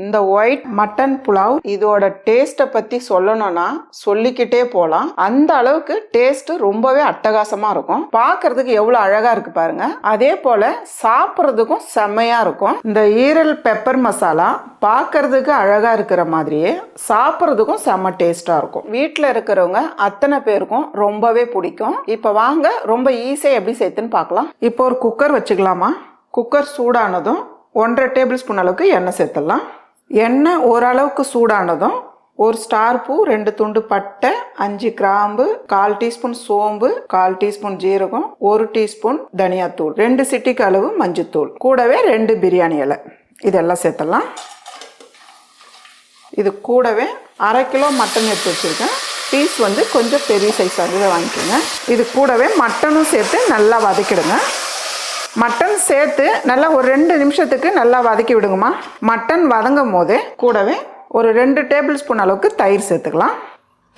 இந்த white mutton pulao இதோட டேஸ்ட்டை பற்றி சொல்லணும்னா சொல்லிக்கிட்டே போகலாம். அந்த அளவுக்கு டேஸ்ட் ரொம்பவே அட்டகாசமாக இருக்கும். பார்க்கறதுக்கு எவ்வளோ அழகாக இருக்கு பாருங்க. அதே போல் சாப்பிட்றதுக்கும் செம்மையாக இருக்கும். இந்த ஈரல் பெப்பர் மசாலா பார்க்கறதுக்கு அழகாக இருக்கிற மாதிரியே சாப்பிட்றதுக்கும் செம்ம டேஸ்ட்டாக இருக்கும். வீட்டில் இருக்கிறவங்க அத்தனை பேருக்கும் ரொம்பவே பிடிக்கும். இப்போ வாங்க ரொம்ப ஈஸியாக எப்படி சேர்த்துன்னு பார்க்கலாம். இப்போ ஒரு குக்கர் வச்சுக்கலாமா. குக்கர் சூடானதும் 1.5 டேபிள் ஸ்பூன் அளவுக்கு எண்ணெய் சேர்த்துடலாம். எண்ணெய் ஓரளவுக்கு சூடானதும் ஒரு ஸ்டார் பூ, 2 துண்டு பட்டை, 5 கிராம்பு, 1/4 டீஸ்பூன் சோம்பு, 1/4 டீஸ்பூன் ஜீரகம், 1 டீஸ்பூன் தனியாத்தூள், 2 சிட்டிக்கு அளவு மஞ்சத்தூள், கூடவே 2 பிரியாணி இலை இதெல்லாம் சேர்த்துடலாம். இது கூடவே 1/2 கிலோ மட்டன் எடுத்து வச்சுருக்கேன். பீஸ் கொஞ்சம் பெரிய சைஸாக இதை வாங்கிக்கோங்க. இது கூடவே மட்டனும் சேர்த்து நல்லா வதக்கிடுங்க. மட்டன் சேர்த்து நல்லா ஒரு 2 நிமிஷத்துக்கு நல்லா வதக்கி விடுங்கம்மா. மட்டன் வதங்கும் போதே கூடவே ஒரு 2 டேபிள் ஸ்பூன் அளவுக்கு தயிர் சேர்த்துக்கலாம்.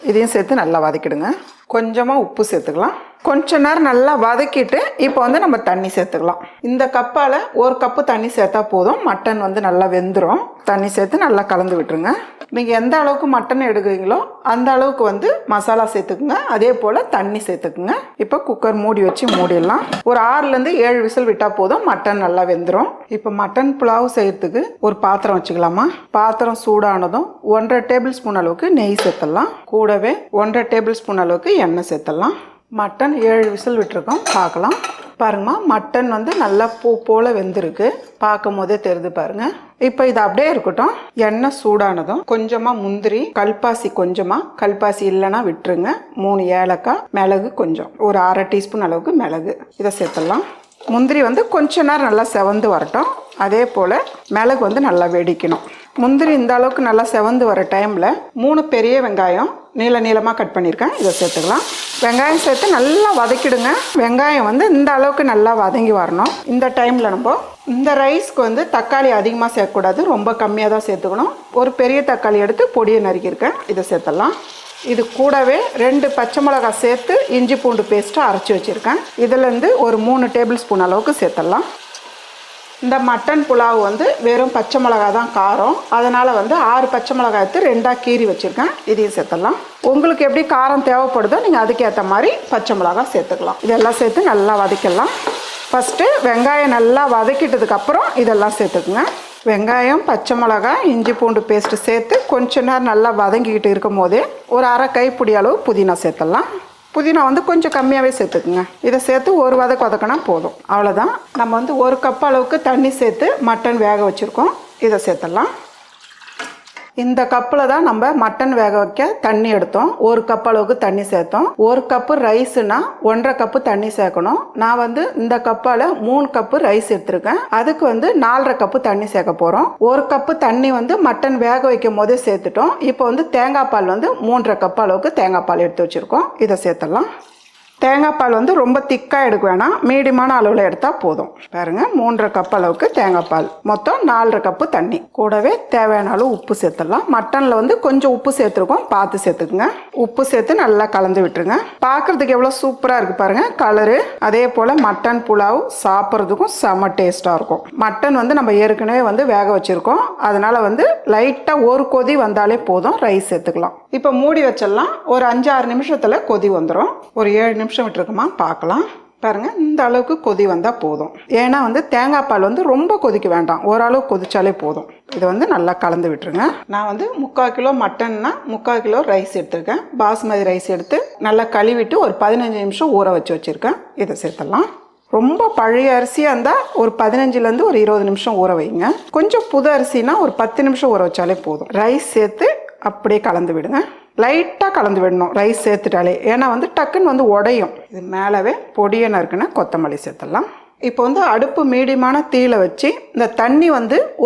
இதையும் சேர்த்து நல்லா வதக்கிடுங்க. கொஞ்சமாக உப்பு சேர்த்துக்கலாம். கொஞ்ச நேரம் நல்லா வதக்கிட்டு இப்போ நம்ம தண்ணி சேர்த்துக்கலாம். இந்த கப்பால் 1 கப்பு தண்ணி சேர்த்தா போதும். மட்டன் நல்லா வெந்துடும். தண்ணி சேர்த்து நல்லா கலந்து விட்டுருங்க. நீங்கள் எந்த அளவுக்கு மட்டன் எடுக்கிறீங்களோ அந்த அளவுக்கு மசாலா சேர்த்துக்குங்க. அதே போல் தண்ணி சேர்த்துக்குங்க. இப்போ குக்கர் மூடி வச்சு மூடிடலாம். ஒரு 6லேருந்து 7 விசில் விட்டால் போதும். மட்டன் நல்லா வெந்துடும். இப்போ மட்டன் புலாவ் செய்யறதுக்கு ஒரு பாத்திரம் வச்சுக்கலாமா. பாத்திரம் சூடானதும் 1.5 டேபிள் ஸ்பூன் அளவுக்கு நெய் சேர்த்துடலாம். கூடவே 1.5 டேபிள் ஸ்பூன் அளவுக்கு எண்ணெய் சேர்த்துடலாம். மட்டன் 7 விசில் விட்டுருக்கோம். பார்க்கலாம். பாருங்கம்மா, மட்டன் நல்லா பூ போல் வெந்திருக்கு. பார்க்கும் போதே தெரியுது பாருங்க. இப்போ இது அப்படியே இருக்கட்டும். எண்ணெய் சூடானதும் கொஞ்சமாக முந்திரி, கல்பாசி, கொஞ்சமாக கல்பாசி இல்லைன்னா விட்டுருங்க. 3 ஏலக்காய், மிளகு கொஞ்சம், ஒரு 1/2 டீஸ்பூன் அளவுக்கு மிளகு இதை சேர்த்துடலாம். முந்திரி கொஞ்ச நேரம் நல்லா செவந்து வரட்டும். அதே போல் மிளகு நல்லா வெடிக்கணும். முந்திரி இந்த அளவுக்கு நல்லா செவந்து வர டைமில் 3 பெரிய வெங்காயம் நீளமாக கட் பண்ணியிருக்கேன். இதை சேர்த்துக்கலாம். வெங்காயம் சேர்த்து நல்லா வதக்கிடுங்க. வெங்காயம் இந்த அளவுக்கு நல்லா வதங்கி வரணும். இந்த டைமில் நம்ம இந்த ரைஸ்க்கு தக்காளி அதிகமாக சேர்க்கக்கூடாது. ரொம்ப கம்மியாக தான் சேர்த்துக்கணும். ஒரு பெரிய தக்காளி எடுத்து பொடியை நறுக்கியிருக்கேன். இதை சேர்த்துடலாம். இது கூடவே 2 பச்சை மிளகாய் சேர்த்து இஞ்சி பூண்டு பேஸ்ட்டு அரைச்சி வச்சுருக்கேன். இதுலேருந்து ஒரு 3 டேபிள் ஸ்பூன் அளவுக்கு சேர்த்துடலாம். இந்த மட்டன் புலாவ் வெறும் பச்சை மிளகா தான் காரம். அதனால் 6 பச்சை மிளகாய் எடுத்து 2ஆக கீறி வச்சுருக்கேன். இதையும் சேர்த்துடலாம். உங்களுக்கு எப்படி காரம் தேவைப்படுதோ நீங்கள் அதுக்கேற்ற மாதிரி பச்சை மிளகாய் சேர்த்துக்கலாம். இதெல்லாம் சேர்த்து நல்லா வதக்கிடலாம். ஃபஸ்ட்டு வெங்காயம் நல்லா வதக்கிட்டதுக்கப்புறம் இதெல்லாம் சேர்த்துக்குங்க. வெங்காயம், பச்சை மிளகாய், இஞ்சி பூண்டு பேஸ்ட்டு சேர்த்து கொஞ்ச நேரம் நல்லா வதங்கிக்கிட்டு இருக்கும் போதே ஒரு 1/2 கைப்பிடி அளவு புதினா சேர்த்துடலாம். புதினா கொஞ்சம் கம்மியாகவே சேர்த்துக்குங்க. இதை சேர்த்து ஒரு வதக்கினா போதும். அவ்வளோதான். நம்ம 1 கப் அளவுக்கு தண்ணி சேர்த்து மட்டன் வேக வச்சுருக்கோம். இதை சேர்த்துடலாம். இந்த கப்பில் தான் நம்ம மட்டன் வேக வைக்க தண்ணி எடுத்தோம். 1 கப் அளவுக்கு தண்ணி சேர்த்தோம். 1 கப்பு ரைஸுனா 1.5 கப்பு தண்ணி சேர்க்கணும். நான் இந்த கப்பால் 3 கப்பு ரைஸ் எடுத்திருக்கேன். அதுக்கு 4.5 கப்பு தண்ணி சேர்க்க போகிறோம். 1 கப்பு தண்ணி மட்டன் வேக வைக்கும் போதே சேர்த்துட்டோம். இப்போ தேங்காய் பால் 3.5 கப் அளவுக்கு தேங்காய் பால் எடுத்து வச்சுருக்கோம். இதை சேர்த்துடலாம். தேங்காய் பால் ரொம்ப திக்காக எடுக்க வேணாம். மீடியமான அளவில் எடுத்தால் போதும். பாருங்கள், 3.5 கப் அளவுக்கு தேங்காய் பால், மொத்தம் 4.5 கப்பு தண்ணி. கூடவே தேவையான அளவு உப்பு சேர்த்துடலாம். மட்டனில் கொஞ்சம் உப்பு சேர்த்துருக்கோம், பார்த்து சேர்த்துக்குங்க. உப்பு சேர்த்து நல்லா கலந்து விட்டுருங்க. பார்க்குறதுக்கு எவ்வளோ சூப்பராக இருக்குது பாருங்கள் கலரு. அதே போல் மட்டன் புலாவ் சாப்பிட்றதுக்கும் செம்ம டேஸ்ட்டாக இருக்கும். மட்டன் நம்ம ஏற்கனவே வேக வச்சுருக்கோம். அதனால் லைட்டாக ஒரு கொதி வந்தாலே போதும். ரைஸ் சேர்த்துக்கலாம். இப்போ மூடி வச்சிடலாம். ஒரு 5-6 நிமிஷத்தில் கொதி வந்துடும். ஒரு 7 நிமிஷம் விட்டுருக்குமா பார்க்கலாம். பாருங்கள், இந்த அளவுக்கு கொதி வந்தால் போதும். ஏன்னா தேங்காய் பால் ரொம்ப கொதிக்க வேண்டாம். ஓரளவு கொதிச்சாலே போதும். இதை நல்லா கலந்து விட்டுருங்க. நான் 3/4 கிலோ மட்டன்னா 3/4 கிலோ ரைஸ் எடுத்திருக்கேன். பாஸ்மதி ரைஸ் எடுத்து நல்லா கழுவிட்டு ஒரு 15 நிமிஷம் ஊற வச்சுருக்கேன். இதை சேர்த்துடலாம். ரொம்ப பழைய அரிசியாக இருந்தால் ஒரு 15லேருந்து ஒரு 20 நிமிஷம் ஊற வைங்க. கொஞ்சம் புது அரிசினா ஒரு 10 நிமிஷம் ஊற வச்சாலே போதும். ரைஸ் சேர்த்து அப்படியே கலந்து விடுங்க. லைட்டாக கலந்து விடணும் ரைஸ் சேர்த்துட்டாலே. ஏன்னா டக்குன்னு உடையும். இது மேலவே பொடியை நறுக்குன்னு கொத்தமல்லி சேர்த்துடலாம். இப்போ அடுப்பு மீடியமான தீயில வச்சு இந்த தண்ணி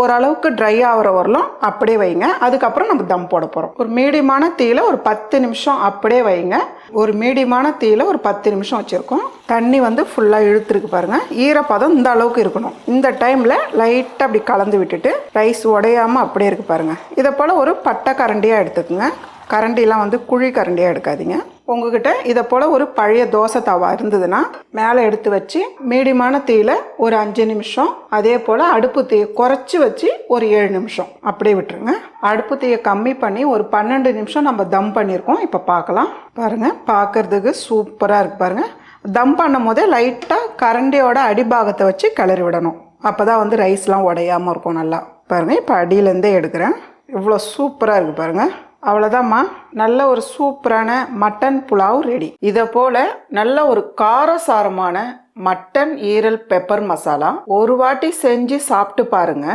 ஓரளவுக்கு ட்ரை ஆகிற வரலாம் அப்படியே வைங்க. அதுக்கப்புறம் நம்ம தம் போட போகிறோம். ஒரு மீடியமான தீயில ஒரு 10 நிமிஷம் அப்படியே வைங்க. ஒரு மீடியமான தீயில ஒரு 10 நிமிஷம் வச்சுருக்கோம். தண்ணி ஃபுல்லாக இழுத்துருக்கு பாருங்கள். ஈரப்பதம் இந்த அளவுக்கு இருக்கணும். இந்த டைமில் லைட்டாக அப்படி கலந்து விட்டுட்டு ரைஸ் உடையாமல் அப்படியே இருக்குது பாருங்கள். இதை போல் ஒரு பட்டை கரண்டியாக எடுத்துக்கோங்க. கரண்டிலாம் குழி கரண்டியாக எடுக்காதீங்க. உங்ககிட்ட இதை போல் ஒரு பழைய தோசை தவா இருந்ததுன்னா மேலே எடுத்து வச்சு மீடியமான தீயில் ஒரு 5 நிமிஷம், அதே போல் அடுப்பு தீயை குறைச்சி வச்சு ஒரு 7 நிமிஷம் அப்படியே விட்டுருங்க. அடுப்பு தீயை கம்மி பண்ணி ஒரு 12 நிமிஷம் நம்ம தம் பண்ணியிருக்கோம். இப்போ பார்க்கலாம். பாருங்கள், பார்க்குறதுக்கு சூப்பராக இருக்குது. பாருங்கள், தம் பண்ணும் போதே லைட்டாக கரண்டியோட அடிபாகத்தை வச்சு கிளறி விடணும். அப்போ தான் வந்து ரைஸ்லாம் உடையாமல் இருக்கும் நல்லா. பாருங்கள், இப்போ அடியிலேருந்தே எடுக்கிறேன். இவ்வளோ சூப்பராக இருக்குது பாருங்கள். அவ்வளோதாம்மா, நல்ல ஒரு சூப்பரான மட்டன் புலாவ் ரெடி. இதை போல் நல்ல ஒரு காரசாரமான மட்டன் ஈரல் பெப்பர் மசாலா ஒரு வாட்டி செஞ்சு சாப்பிட்டு பாருங்க.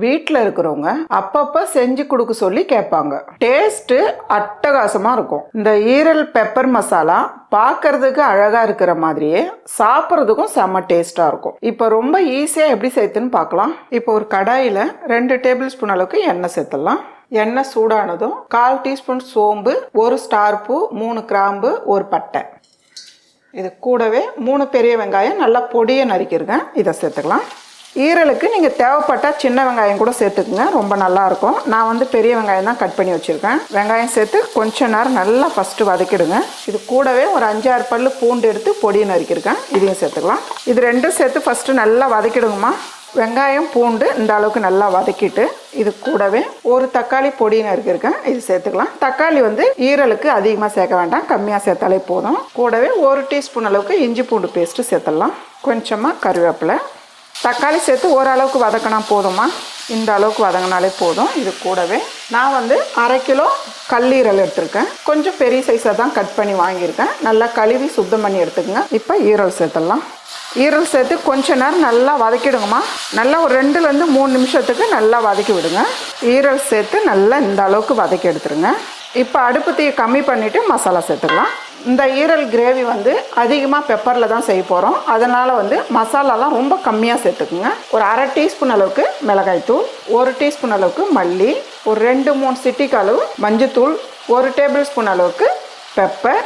வீட்டில் இருக்கிறவங்க அப்பப்போ செஞ்சு கொடுக்க சொல்லி கேட்பாங்க. டேஸ்ட்டு அட்டகாசமாக இருக்கும். இந்த ஈரல் பெப்பர் மசாலா பார்க்கறதுக்கு அழகாக இருக்கிற மாதிரியே சாப்பிட்றதுக்கும் செம்ம டேஸ்ட்டாக இருக்கும். இப்போ ரொம்ப ஈஸியாக எப்படி சேர்த்துன்னு பார்க்கலாம். இப்போ ஒரு கடாயில் 2 டேபிள் ஸ்பூன் அளவுக்கு எண்ணெய் சேர்த்துடலாம். எண்ணெய் சூடானதும் 1/4 டீஸ்பூன் சோம்பு, 1 ஸ்டார் பூ, 3 கிராம்பு, 1 பட்டை, இது கூடவே 3 பெரிய வெங்காயம் நல்லா பொடியை நறுக்கிருங்க. இதை சேர்த்துக்கலாம். ஈரலுக்கு நீங்கள் தேவைப்பட்டால் சின்ன வெங்காயம் கூட சேர்த்துக்குங்க, ரொம்ப நல்லாயிருக்கும். நான் வந்து பெரிய வெங்காயம் தான் கட் பண்ணி வச்சுருக்கேன். வெங்காயம் சேர்த்து கொஞ்ச நேரம் நல்லா ஃபஸ்ட்டு வதக்கிடுங்க. இது கூடவே ஒரு 5-6 பல்லு பூண்டு எடுத்து பொடியை நறுக்கிருக்கேன், இதையும் சேர்த்துக்கலாம். இது ரெண்டும் சேர்த்து ஃபஸ்ட்டு நல்லா வதக்கிடுங்கம்மா. வெங்காயம் பூண்டு இந்த அளவுக்கு நல்லா வதக்கிட்டு இது கூடவே ஒரு தக்காளி பொடி நறுக்கிருக்கேன், இது சேர்த்துக்கலாம். தக்காளி வந்து ஈரலுக்கு அதிகமாக சேர்க்க வேண்டாம், கம்மியாக சேர்த்தாலே போதும். கூடவே 1 டீஸ்பூன் அளவுக்கு இஞ்சி பூண்டு பேஸ்ட்டு சேர்த்துடலாம். கொஞ்சமாக கருவேப்பிலை. தக்காளி சேர்த்து ஓரளவுக்கு வதக்கினா போதுமா, இந்த அளவுக்கு வதங்கினாலே போதும். இது கூடவே நான் வந்து 1/2 கிலோ கல்லீரல் எடுத்திருக்கேன். கொஞ்சம் பெரிய சைஸாக தான் கட் பண்ணி வாங்கியிருக்கேன். நல்லா கழுவி சுத்தம் பண்ணி எடுத்துக்கங்க. இப்போ ஈரல் சேர்த்துடலாம். ஈரல் சேர்த்து கொஞ்ச நேரம் நல்லா வதக்கிடுங்கம்மா. நல்லா ஒரு 2லேருந்து 3 நிமிஷத்துக்கு நல்லா வதக்கி விடுங்க. ஈரல் சேர்த்து நல்லா இந்த அளவுக்கு வதக்கி எடுத்துருங்க. இப்போ அடுப்பு தீயை கம்மி பண்ணிவிட்டு மசாலா சேர்த்துக்கலாம். இந்த ஈரல் கிரேவி வந்து அதிகமாக பெப்பரில் தான் செய்ய போகிறோம். அதனால் வந்து மசாலாலாம் ரொம்ப கம்மியாக சேர்த்துக்குங்க. ஒரு 1/2 டீஸ்பூன் அளவுக்கு மிளகாய்த்தூள், 1 டீஸ்பூன் அளவுக்கு மல்லி, ஒரு 2-3 சிட்டிக்கு அளவு மஞ்சத்தூள், 1 டேபிள் ஸ்பூன் அளவுக்கு பெப்பர்,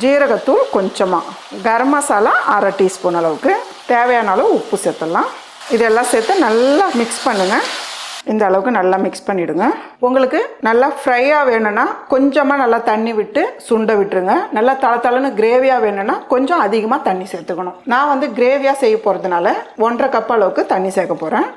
ஜீரகத்தூள் கொஞ்சமாக, கரம் மசாலா 1/2 டீஸ்பூன் அளவுக்கு, தேவையான அளவு உப்பு சேர்த்துடலாம். இதெல்லாம் சேர்த்து நல்லா மிக்ஸ் பண்ணுங்கள். இந்த அளவுக்கு நல்லா மிக்ஸ் பண்ணிவிடுங்க. உங்களுக்கு நல்லா ஃப்ரையாக வேணும்னா கொஞ்சமாக நல்லா தண்ணி விட்டு சுண்ட விட்டுருங்க. நல்லா தளத்தளன்னு கிரேவியாக வேணும்னா கொஞ்சம் அதிகமாக தண்ணி சேர்த்துக்கணும். நான் வந்து கிரேவியாக செய்ய போகிறதுனால 1/2 கப் அளவுக்கு தண்ணி சேர்க்க போகிறேன்.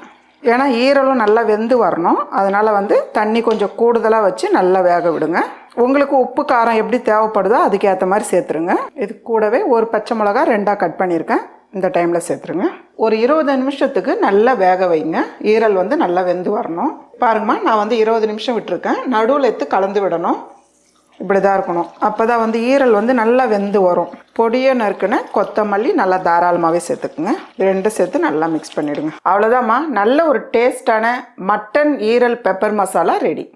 ஏன்னா ஈரலும் நல்லா வெந்து வரணும். அதனால் வந்து தண்ணி கொஞ்சம் கூடுதலாக வச்சு நல்லா வேக விடுங்க. உங்களுக்கு உப்பு காரம் எப்படி தேவைப்படுதோ அதுக்கேற்ற மாதிரி சேர்த்துருங்க. இது கூடவே ஒரு பச்சை மிளகா 2ஆக கட் பண்ணியிருக்கேன், இந்த டைமில் சேர்த்துருங்க. ஒரு 20 நிமிஷத்துக்கு நல்லா வேக வைங்க. ஈரல் வந்து நல்லா வெந்து வரணும். பாருங்கம்மா, நான் வந்து 20 நிமிஷம் விட்டுருக்கேன். நடுவில் எடுத்து கலந்து விடணும். இப்படி தான் இருக்கணும். அப்போ தான் வந்து ஈரல் வந்து நல்லா வெந்து வரும். பொடியை நறுக்குன்னு கொத்தமல்லி நல்லா தாராளமாகவே சேர்த்துக்குங்க. 2 சேர்த்து நல்லா மிக்ஸ் பண்ணிவிடுங்க. அவ்வளோதாம்மா, நல்ல ஒரு டேஸ்டான மட்டன் ஈரல் பெப்பர் மசாலா ரெடி.